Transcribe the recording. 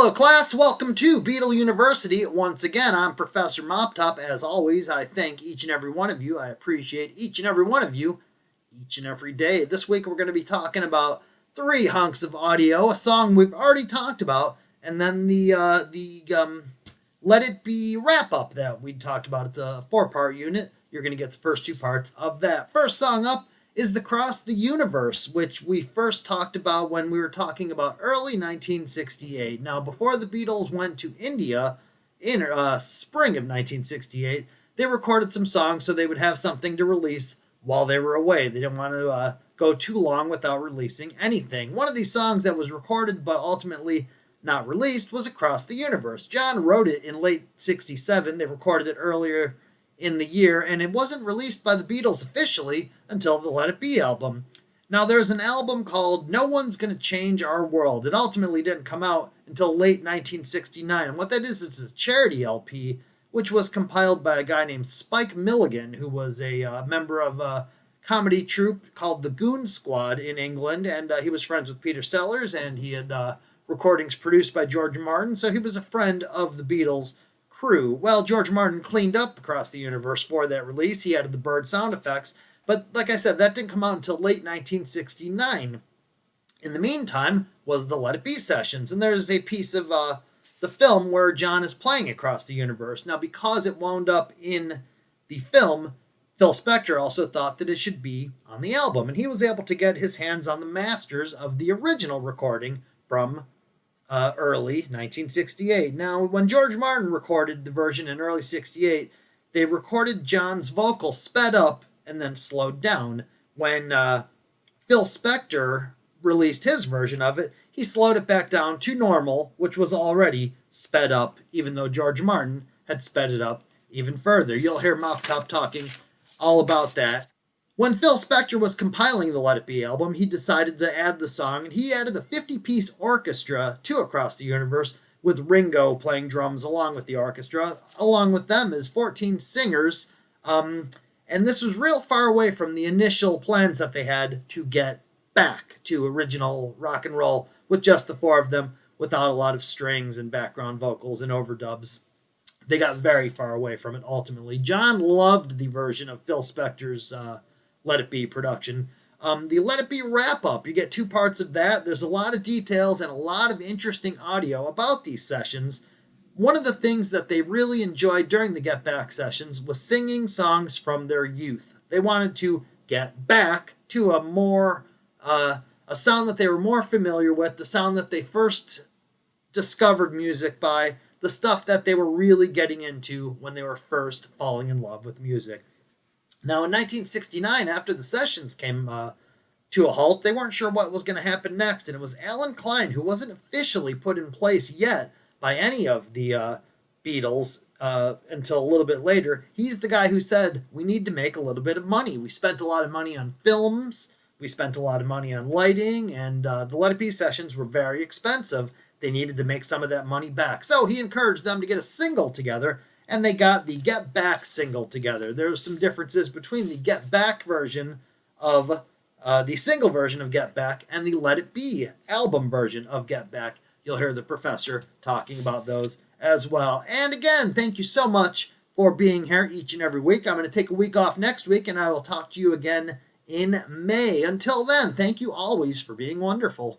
Hello, class. Welcome to Beetle University. Once again, I'm Professor Moptop. As always, I thank each and every one of you. I appreciate each and every one of you each and every day. This week, we're going to be talking about three hunks of audio, a song we've already talked about, and then the Let It Be wrap-up that we talked about. It's a four-part unit. You're going to get the first two parts of that. First song up is the Cross the Universe, which we first talked about when we were talking about early 1968. Now, before the Beatles went to India in spring of 1968, they recorded some songs so they would have something to release while they were away. They didn't want to go too long without releasing anything. One of these songs that was recorded but ultimately not released was Across the Universe. John wrote it in late 67. They recorded it earlier in the year, and it wasn't released by the Beatles officially until the Let It Be album. Now, there's an album called No One's Gonna Change Our World. It ultimately didn't come out until late 1969, and what that is, it's a charity LP, which was compiled by a guy named Spike Milligan, who was a member of a comedy troupe called the Goon Squad in England, and he was friends with Peter Sellers, and he had recordings produced by George Martin, so he was a friend of the Beatles crew. Well, George Martin cleaned up Across the Universe for that release. He added the bird sound effects, but like I said, that didn't come out until late 1969. In the meantime was the Let It Be sessions, and there's a piece of the film where John is playing Across the Universe. Now, because it wound up in the film, Phil Spector also thought that it should be on the album, and he was able to get his hands on the masters of the original recording from early 1968. Now, when George Martin recorded the version in early 68, they recorded John's vocal sped up and then slowed down. When Phil Spector released his version of it, he slowed it back down to normal, which was already sped up, even though George Martin had sped it up even further. You'll hear Mouth talking all about that. When Phil Spector was compiling the Let It Be album, he decided to add the song, and he added a 50-piece orchestra to Across the Universe, with Ringo playing drums along with the orchestra. Along with them is 14 singers, and this was real far away from the initial plans that they had to get back to original rock and roll with just the four of them, without a lot of strings and background vocals and overdubs. They got very far away from it ultimately. John loved the version of Phil Spector's Let It Be production. The Let It Be wrap-up, you get two parts of that. There's a lot of details and a lot of interesting audio about these sessions. One of the things that they really enjoyed during the Get Back sessions was singing songs from their youth. They wanted to get back to a sound that they were more familiar with, the sound that they first discovered music by, the stuff that they were really getting into when they were first falling in love with music. Now, in 1969, after the sessions came to a halt, they weren't sure what was going to happen next, and it was Alan Klein, who wasn't officially put in place yet by any of the Beatles until a little bit later. He's the guy who said, we need to make a little bit of money. We spent a lot of money on films, we spent a lot of money on lighting, and the Let It Be sessions were very expensive. They needed to make some of that money back. So he encouraged them to get a single together, and they got the Get Back single together. There were some differences between the Get Back version of the single version of Get Back and the Let It Be album version of Get Back. You'll hear the professor talking about those as well. And again, thank you so much for being here each and every week. I'm going to take a week off next week, and I will talk to you again in May. Until then, thank you always for being wonderful.